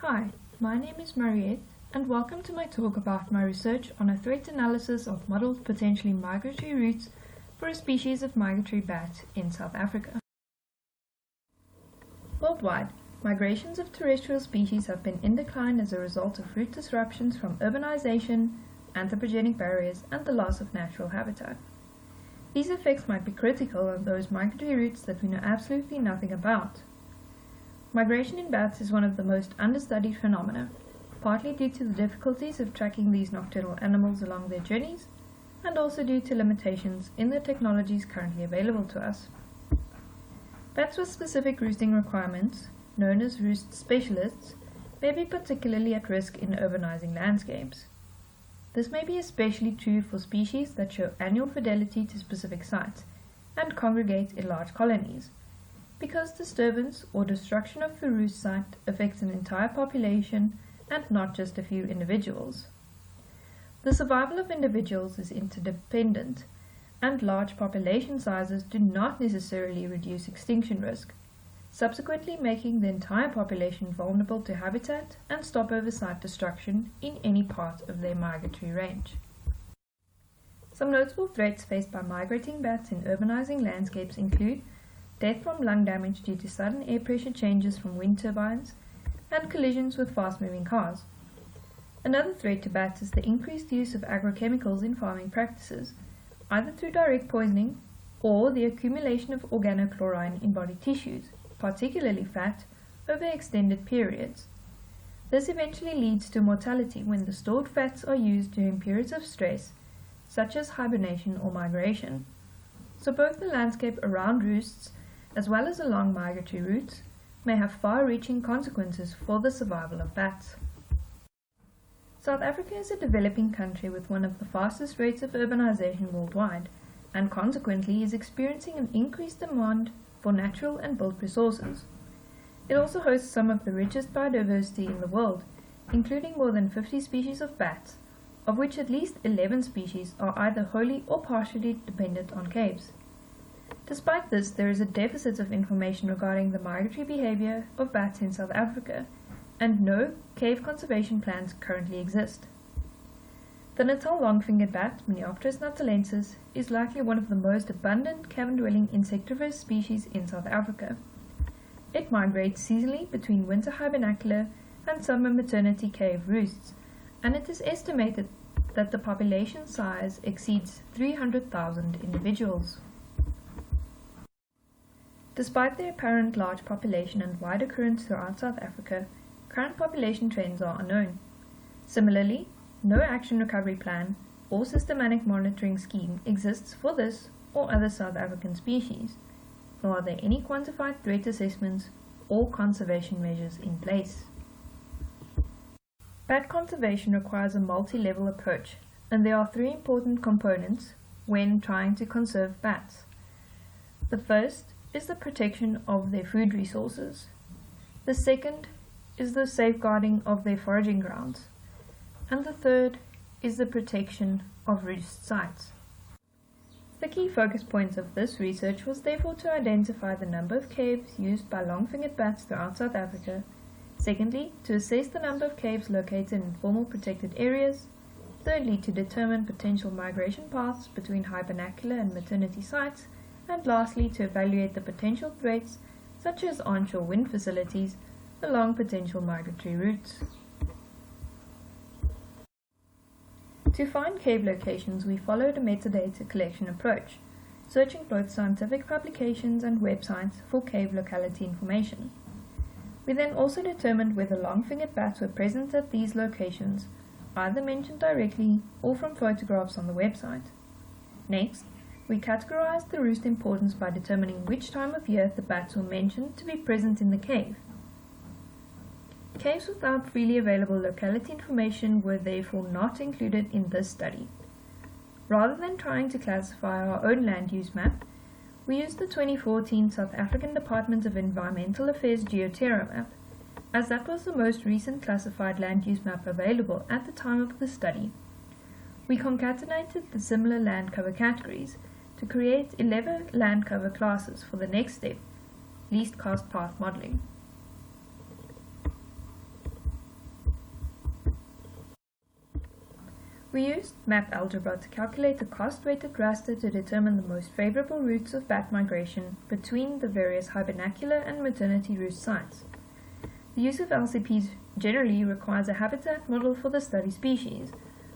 Hi, my name is Mariette, and welcome to my talk about my research on a threat analysis of modeled potentially migratory routes for a species of migratory bat in South Africa. Worldwide, migrations of terrestrial species have been in decline as a result of route disruptions from urbanization, anthropogenic barriers, and the loss of natural habitat. These effects might be critical of those migratory routes that we know absolutely nothing about. Migration in bats is one of the most understudied phenomena, partly due to the difficulties of tracking these nocturnal animals along their journeys, and also due to limitations in the technologies currently available to us. Bats with specific roosting requirements, known as roost specialists, may be particularly at risk in urbanizing landscapes. This may be especially true for species that show annual fidelity to specific sites and congregate in large colonies, because disturbance or destruction of the roost site affects an entire population and not just a few individuals. The survival of individuals is interdependent, and large population sizes do not necessarily reduce extinction risk, subsequently making the entire population vulnerable to habitat and stopover site destruction in any part of their migratory range. Some notable threats faced by migrating bats in urbanizing landscapes include death from lung damage due to sudden air pressure changes from wind turbines, and collisions with fast-moving cars. Another threat to bats is the increased use of agrochemicals in farming practices, either through direct poisoning or the accumulation of organochlorine in body tissues, particularly fat, over extended periods. This eventually leads to mortality when the stored fats are used during periods of stress, such as hibernation or migration. So both the landscape around roosts as well as along migratory routes, may have far-reaching consequences for the survival of bats. South Africa is a developing country with one of the fastest rates of urbanization worldwide, and consequently is experiencing an increased demand for natural and built resources. It also hosts some of the richest biodiversity in the world, including more than 50 species of bats, of which at least 11 species are either wholly or partially dependent on caves. Despite this, there is a deficit of information regarding the migratory behavior of bats in South Africa, and no cave conservation plans currently exist. The Natal long-fingered bat, Mimeopteris natalensis, is likely one of the most abundant cavern-dwelling insectivorous species in South Africa. It migrates seasonally between winter hibernacular and summer maternity cave roosts, and it is estimated that the population size exceeds 300,000 individuals. Despite the apparent large population and wide occurrence throughout South Africa, current population trends are unknown. Similarly, no action recovery plan or systematic monitoring scheme exists for this or other South African species, nor are there any quantified threat assessments or conservation measures in place. Bat conservation requires a multi-level approach, and there are three important components when trying to conserve bats. The first is the protection of their food resources. The second is the safeguarding of their foraging grounds. And the third is the protection of roost sites. The key focus points of this research was therefore to identify the number of caves used by long-fingered bats throughout South Africa, secondly, to assess the number of caves located in formal protected areas, thirdly, to determine potential migration paths between hibernacular and maternity sites, and lastly, to evaluate the potential threats, such as onshore wind facilities, along potential migratory routes. To find cave locations, we followed a metadata collection approach, searching both scientific publications and websites for cave locality information. We then also determined whether long-fingered bats were present at these locations, either mentioned directly or from photographs on the website. Next, we categorized the roost importance by determining which time of year the bats were mentioned to be present in the cave. Caves without freely available locality information were therefore not included in this study. Rather than trying to classify our own land use map, we used the 2014 South African Department of Environmental Affairs GeoTerra map, as that was the most recent classified land use map available at the time of the study. We concatenated the similar land cover categories to create 11 land cover classes for the next step, least cost path modeling. We used map algebra to calculate the cost-weighted raster to determine the most favorable routes of bat migration between the various hibernacular and maternity roost sites. The use of LCPs generally requires a habitat model for the study species,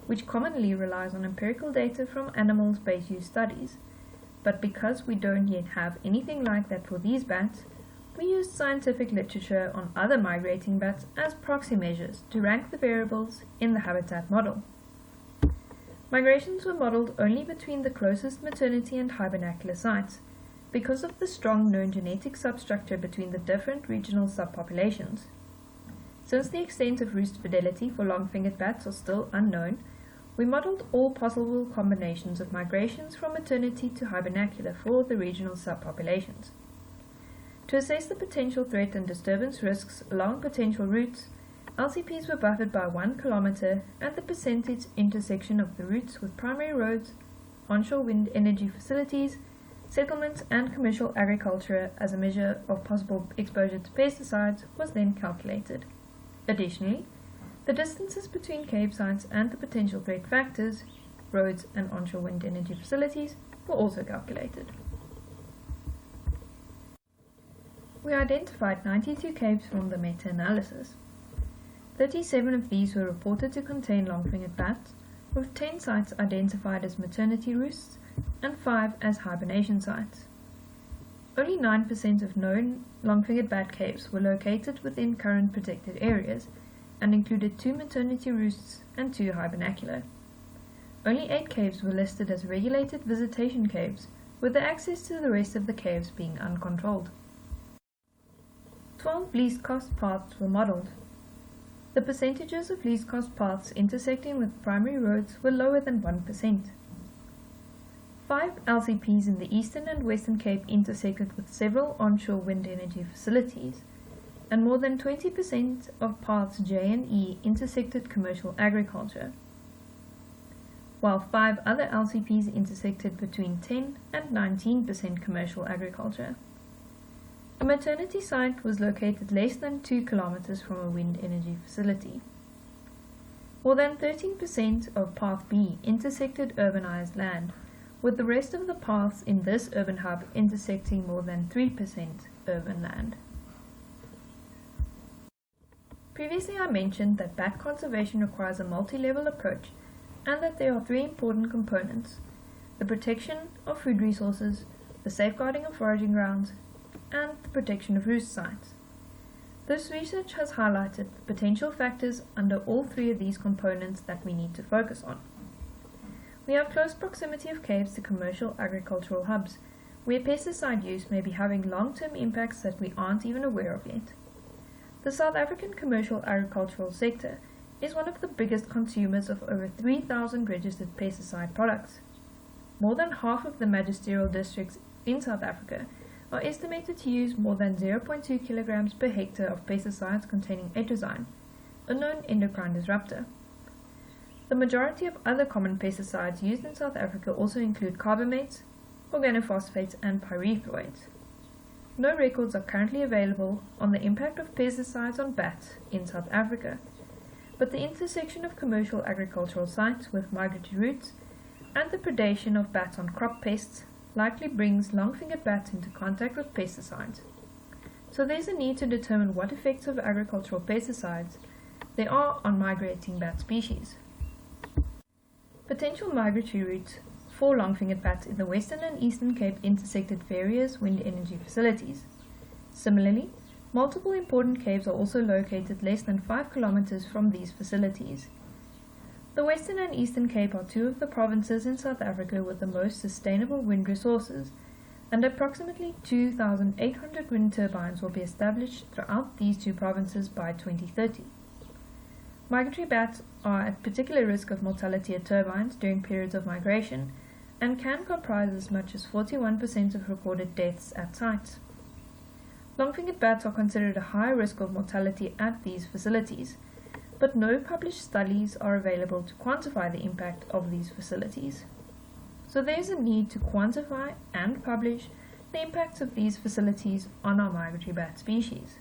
which commonly relies on empirical data from animal-based use studies. But because we don't yet have anything like that for these bats, we used scientific literature on other migrating bats as proxy measures to rank the variables in the habitat model. Migrations were modeled only between the closest maternity and hibernacular sites, because of the strong known genetic substructure between the different regional subpopulations. Since the extent of roost fidelity for long-fingered bats are still unknown, we modeled all possible combinations of migrations from maternity to hibernacular for the regional subpopulations. To assess the potential threat and disturbance risks along potential routes, LCPs were buffered by 1 kilometer and the percentage intersection of the routes with primary roads, onshore wind energy facilities, settlements and commercial agriculture as a measure of possible exposure to pesticides was then calculated. Additionally, the distances between cave sites and the potential threat factors, roads and onshore wind energy facilities, were also calculated. We identified 92 caves from the meta-analysis. 37 of these were reported to contain long-fingered bats, with 10 sites identified as maternity roosts and 5 as hibernation sites. Only 9% of known long-fingered bat caves were located within current protected areas and included 2 maternity roosts and 2 hibernacular. Only 8 caves were listed as regulated visitation caves, with the access to the rest of the caves being uncontrolled. 12 least cost paths were modeled. The percentages of least cost paths intersecting with primary roads were lower than 1%. 5 LCPs in the Eastern and Western Cape intersected with several onshore wind energy facilities, and more than 20% of paths J and E intersected commercial agriculture, while 5 other LCPs intersected between 10 and 19% commercial agriculture. A maternity site was located less than 2 kilometers from a wind energy facility. More than 13% of Path B intersected urbanized land, with the rest of the paths in this urban hub intersecting more than 3% urban land. Previously I mentioned that bat conservation requires a multi-level approach and that there are 3 important components: the protection of food resources, the safeguarding of foraging grounds, and the protection of roost sites. This research has highlighted the potential factors under all 3 of these components that we need to focus on. We have close proximity of caves to commercial agricultural hubs, where pesticide use may be having long-term impacts that we aren't even aware of yet. The South African commercial agricultural sector is one of the biggest consumers of over 3,000 registered pesticide products. More than half of the magisterial districts in South Africa are estimated to use more than 0.2 kilograms per hectare of pesticides containing atrazine, a known endocrine disruptor. The majority of other common pesticides used in South Africa also include carbamates, organophosphates, and pyrethroids. No records are currently available on the impact of pesticides on bats in South Africa, but the intersection of commercial agricultural sites with migratory routes and the predation of bats on crop pests likely brings long-fingered bats into contact with pesticides. So there's a need to determine what effects of agricultural pesticides there are on migrating bat species. Potential migratory routes for long-fingered bats in the Western and Eastern Cape intersected various wind energy facilities. Similarly, multiple important caves are also located less than 5 kilometers from these facilities. The Western and Eastern Cape are 2 of the provinces in South Africa with the most sustainable wind resources, and approximately 2,800 wind turbines will be established throughout these 2 provinces by 2030. Migratory bats are at particular risk of mortality at turbines during periods of migration, and can comprise as much as 41% of recorded deaths at sites. Long-fingered bats are considered a high risk of mortality at these facilities, but no published studies are available to quantify the impact of these facilities. So there is a need to quantify and publish the impacts of these facilities on our migratory bat species.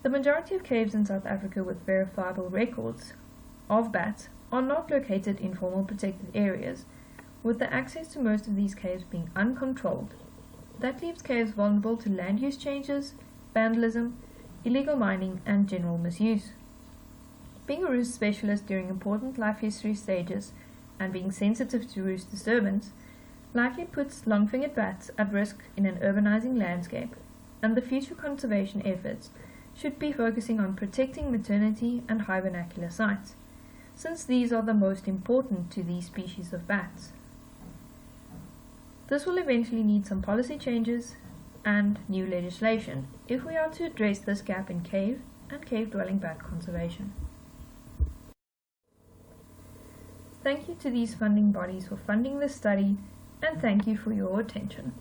The majority of caves in South Africa with verifiable records of bats are not located in formal protected areas, with the access to most of these caves being uncontrolled. That leaves caves vulnerable to land use changes, vandalism, illegal mining, and general misuse. Being a roost specialist during important life history stages and being sensitive to roost disturbance likely puts long-fingered bats at risk in an urbanizing landscape, and the future conservation efforts should be focusing on protecting maternity and high vernacular sites, since these are the most important to these species of bats. This will eventually need some policy changes and new legislation if we are to address this gap in cave and cave-dwelling bat conservation. Thank you to these funding bodies for funding this study, and thank you for your attention.